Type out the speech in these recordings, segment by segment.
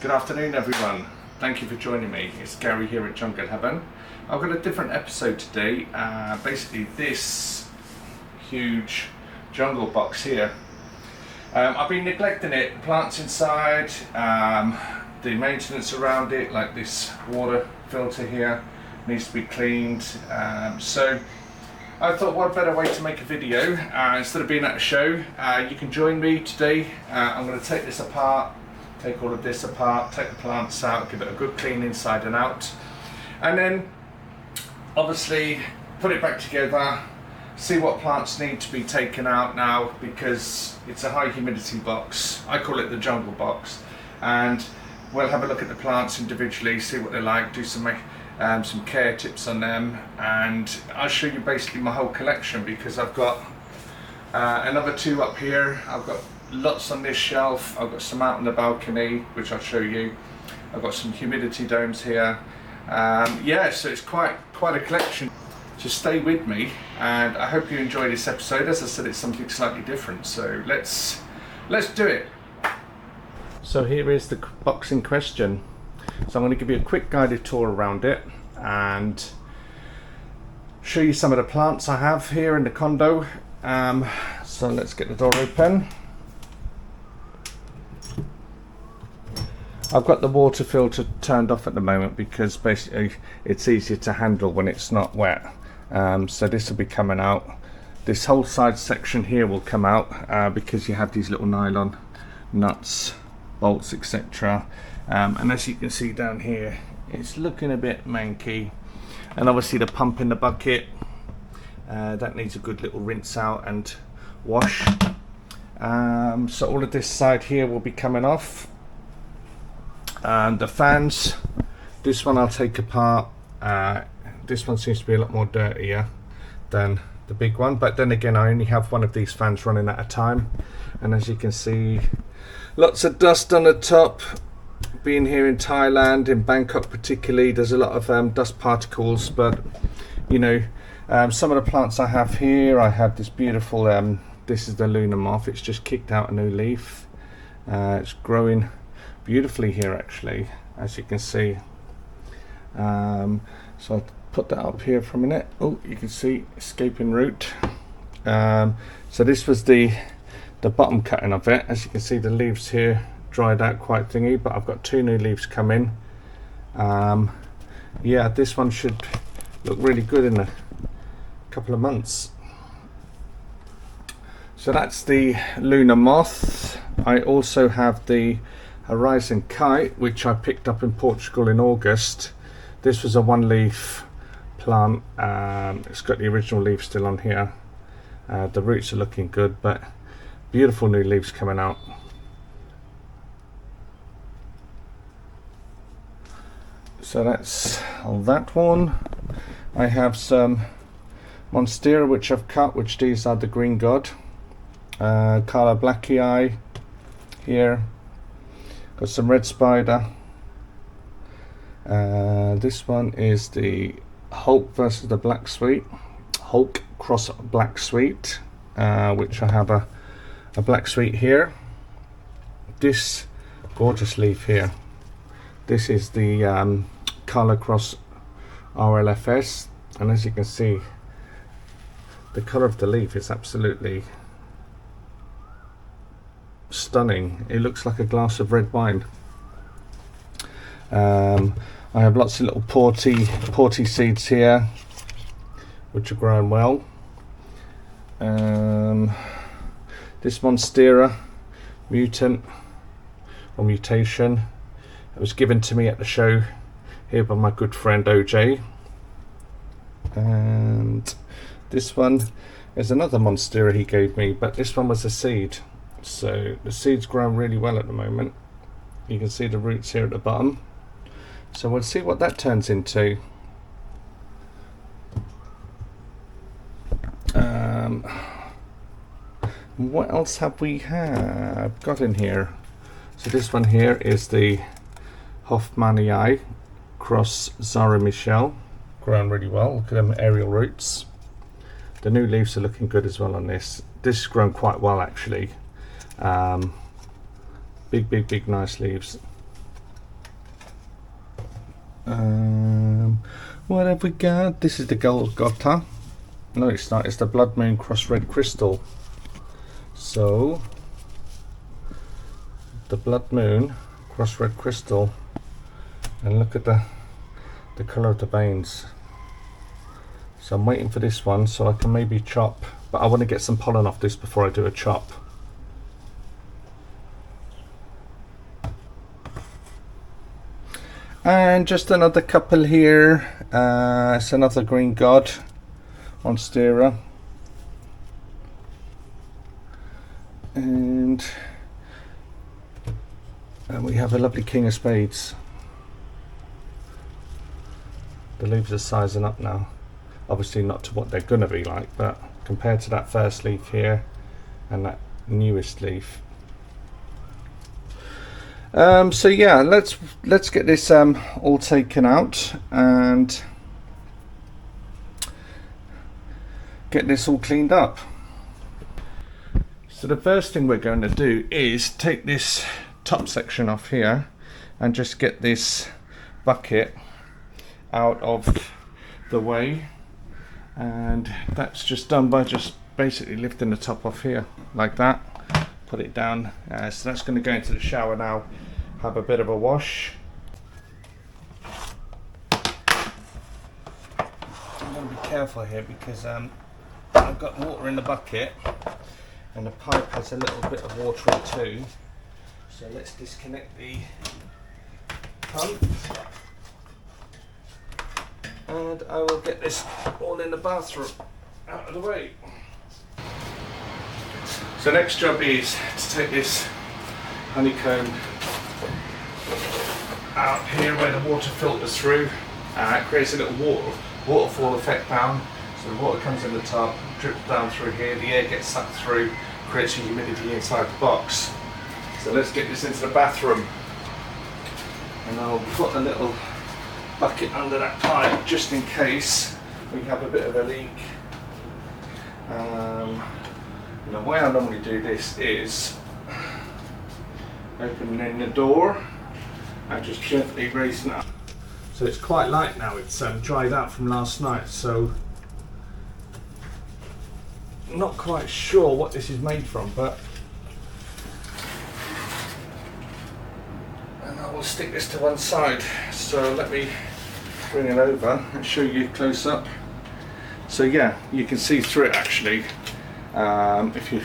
Good afternoon everyone, thank you for joining me. It's Gary here at Jungle Heaven. I've got a different episode today. Basically this huge jungle box here. I've been neglecting it, plants inside, the maintenance around it, like this water filter here needs to be cleaned. So I thought what better way to make a video instead of being at a show. You can join me today. I'm going to take this apart, take all of this apart, take the plants out, give it a good clean inside and out, and then obviously put it back together, see what plants need to be taken out now, because it's a high humidity box. I call it the jungle box, and we'll have a look at the plants individually, see what they're like, do some care tips on them, and I'll show you basically my whole collection, because I've got another two up here. I've got lots on this shelf. I've got some out on the balcony, which I'll show you. I've got some humidity domes here. Yeah, so it's quite a collection. Just stay with me, and I hope you enjoy this episode. As I said, it's something slightly different, so let's do it. So here is the box in question. So I'm going to give you a quick guided tour around it and show you some of the plants I have here in the condo. So let's get the door open. I've got the water filter turned off at the moment because basically it's easier to handle when it's not wet. So this will be coming out. This whole side section here will come out because you have these little nylon nuts, bolts, etc. And as you can see down here, it's looking a bit manky. And obviously the pump in the bucket, that needs a good little rinse out and wash. So all of this side here will be coming off. And the fans, this one I'll take apart. This one seems to be a lot more dirtier than the big one, but then again I only have one of these fans running at a time, and as you can see, lots of dust on the top. Being here in Thailand, in Bangkok particularly, there's a lot of dust particles, but you know, some of the plants I have here, I have this beautiful, this is the lunar moth. It's just kicked out a new leaf. It's growing beautifully here actually, as you can see. So I'll put that up here for a minute. Oh, you can see escaping root. So this was the bottom cutting of it. As you can see, the leaves here dried out quite thingy, but I've got two new leaves coming. Yeah, this one should look really good in a couple of months. So that's the lunar moth. I also have the horizon kite, which I picked up in Portugal in August. This was a one leaf plant. It's got the original leaf still on here. The roots are looking good, but beautiful new leaves coming out. So that's on that one. I have some monstera which I've cut, which these are the green god. Carla Blacki here. Got some red spider. This one is the Hulk versus the black sweet. Hulk cross black sweet, which I have a black sweet here. This gorgeous leaf here. This is the Carla cross RLFS, and as you can see, the colour of the leaf is absolutely stunning. It looks like a glass of red wine. I have lots of little porty seeds here, which are growing well. This monstera mutant or mutation, it was given to me at the show here by my good friend OJ. And this one is another monstera he gave me, but this one was a seed. So the seed's grown really well at the moment. You can see the roots here at the bottom. So we'll see what that turns into. What else have we got in here? So this one here is the Hoffmanii cross Zara Michelle. Grown really well. Look at them aerial roots. The new leaves are looking good as well on this. This has grown quite well actually. Big nice leaves. What have we got? This is the Golgotha. No, it's not. It's the Blood Moon Cross Red Crystal. So, the Blood Moon Cross Red Crystal, and look at the colour of the veins. So I'm waiting for this one so I can maybe chop, but I want to get some pollen off this before I do a chop. And just another couple here. It's another green god monstera, and we have a lovely king of spades. The leaves are sizing up now, obviously not to what they're gonna be like, but compared to that first leaf here and that newest leaf. So yeah, let's get this all taken out and get this all cleaned up. So the first thing we're going to do is take this top section off here and just get this bucket out of the way, and that's just done by just basically lifting the top off here like that. Put it down, so that's going to go into the shower now, have a bit of a wash. I'm going to be careful here because I've got water in the bucket and the pipe has a little bit of water in too, so let's disconnect the pump and I will get this all in the bathroom out of the way. So next job is to take this honeycomb out here where the water filters through. It creates a little waterfall effect down. So the water comes in the top, drips down through here, the air gets sucked through, creates a humidity inside the box. So let's get this into the bathroom. And I'll put a little bucket under that pipe just in case we have a bit of a leak. The way I normally do this is opening the door and just gently raising it up. So it's quite light now, it's dried out from last night, so I'm not quite sure what this is made from, but and I will stick this to one side. So let me bring it over and show you close up. So yeah, you can see through it actually. If you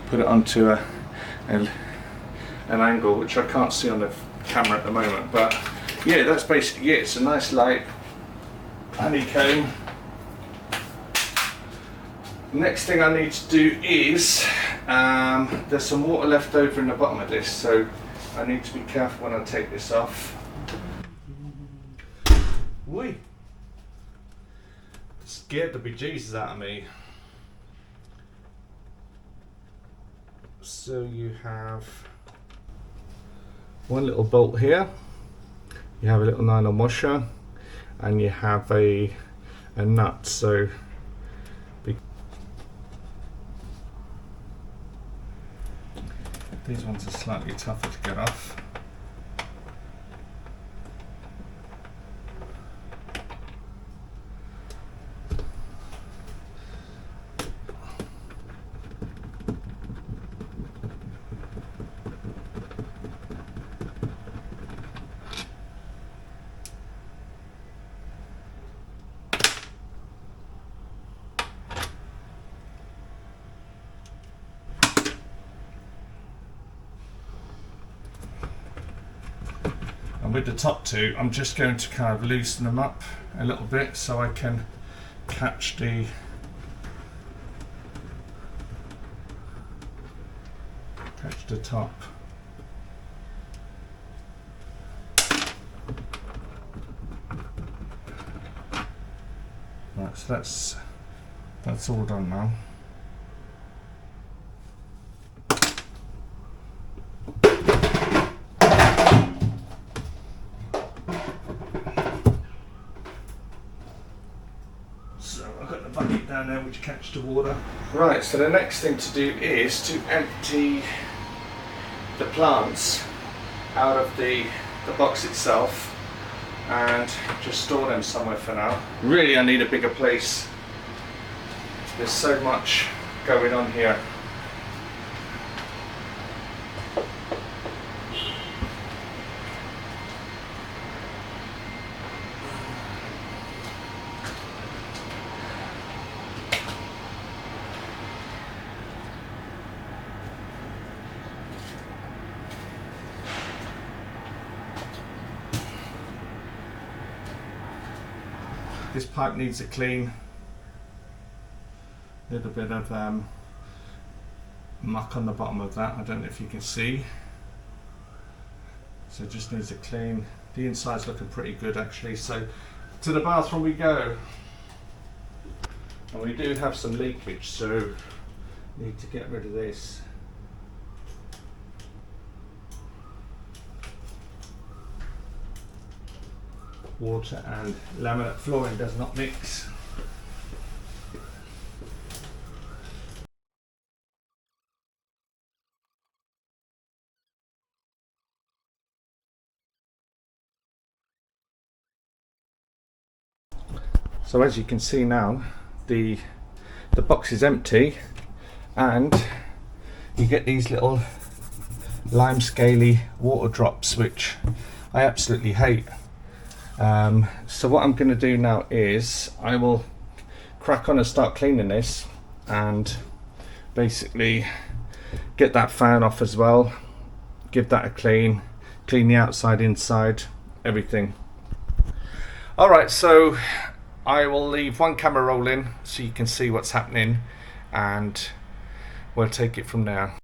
put it onto an angle, which I can't see on the camera at the moment, but yeah, that's basically it. It's a nice light honeycomb. Next thing I need to do is there's some water left over in the bottom of this, so I need to be careful when I take this off. Whee! Scared the bejesus out of me. So you have one little bolt here, you have a little nylon washer, and you have a nut. So these ones are slightly tougher to get off. And with the top two, I'm just going to kind of loosen them up a little bit so I can catch the top. Right, so that's all done now. Down there which catch the water. Right, so the next thing to do is to empty the plants out of the box itself. and just store them somewhere for now. Really, I need a bigger place. There's so much going on here. This pipe needs a clean. A little bit of muck on the bottom of that. I don't know if you can see. So it just needs a clean. The inside's looking pretty good actually. So to the bathroom we go. And we do have some leakage, so need to get rid of this. Water and laminate flooring does not mix. So as you can see now, the box is empty, and you get these little lime scaly water drops, which I absolutely hate. So what I'm going to do now is I will crack on and start cleaning this, and basically get that fan off as well, give that a clean the outside, inside, everything. Alright, so I will leave one camera rolling so you can see what's happening, and we'll take it from there.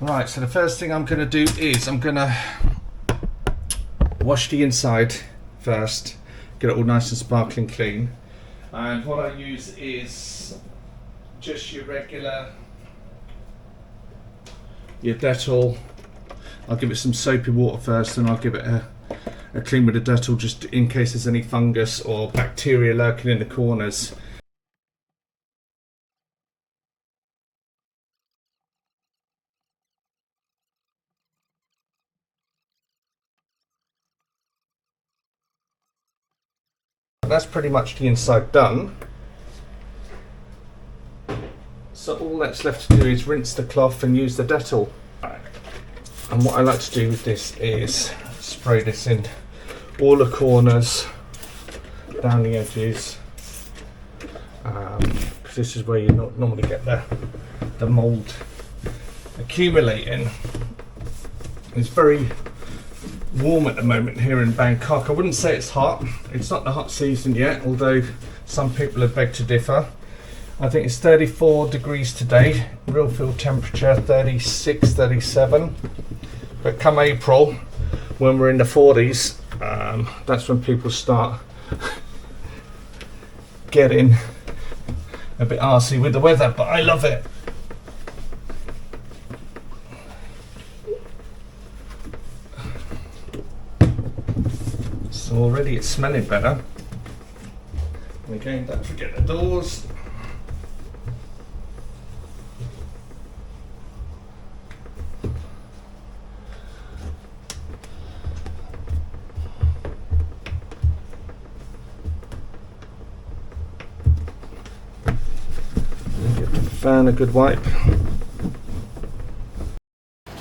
Right, so the first thing I'm going to do is I'm going to wash the inside first, get it all nice and sparkling clean. And what I use is just your regular, your Dettol. I'll give it some soapy water first, and I'll give it a clean with the Dettol, just in case there's any fungus or bacteria lurking in the corners. That's pretty much the inside done. So all that's left to do is rinse the cloth and use the Dettol. And what I like to do with this is spray this in all the corners, down the edges, because this is where you normally get the mould accumulating. It's very warm at the moment here in Bangkok. I wouldn't say it's hot. It's not the hot season yet, although some people have begged to differ. I think it's 34 degrees today, real field temperature 36, 37. But come April, when we're in the 40s, that's when people start getting a bit arsey with the weather, but I love it. So already it's smelling better. And again, don't forget the doors. Give the fan a good wipe.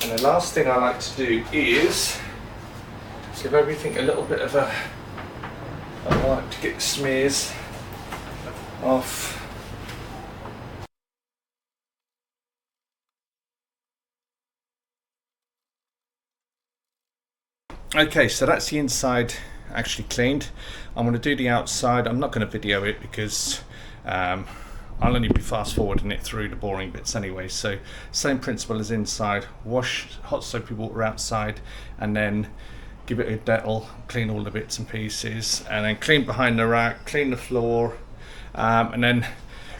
And the last thing I like to do is give everything a little bit of a wipe to get the smears off. Okay, so that's the inside actually cleaned. I'm going to do the outside. I'm not going to video it because I'll only be fast forwarding it through the boring bits anyway. So same principle as inside, wash hot soapy water outside, and then give it a Dettol, clean all the bits and pieces, and then clean behind the rack, clean the floor, and then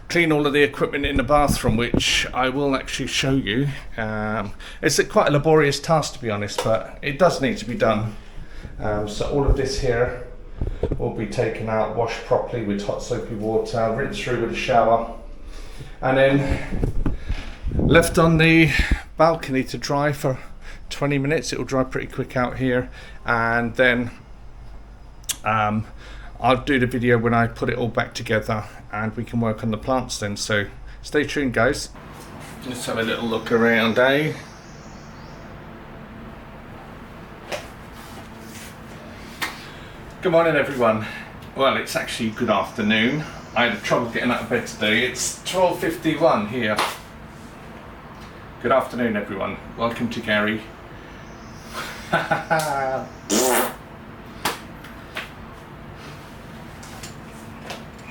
clean all of the equipment in the bathroom, which I will actually show you. It's quite a laborious task, to be honest, but it does need to be done. So all of this here will be taken out, washed properly with hot soapy water, rinsed through with a shower, and then left on the balcony to dry for 20 minutes. It will dry pretty quick out here, and then I'll do the video when I put it all back together and we can work on the plants then. So stay tuned, guys. Let's have a little look around, eh? Good morning, everyone. Well, it's actually good afternoon. I had trouble getting out of bed today. It's 12:51 here. Good afternoon, everyone. Welcome to Gary.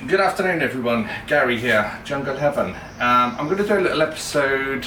Good afternoon, everyone. Gary here, Jungle Heaven. I'm going to do a little episode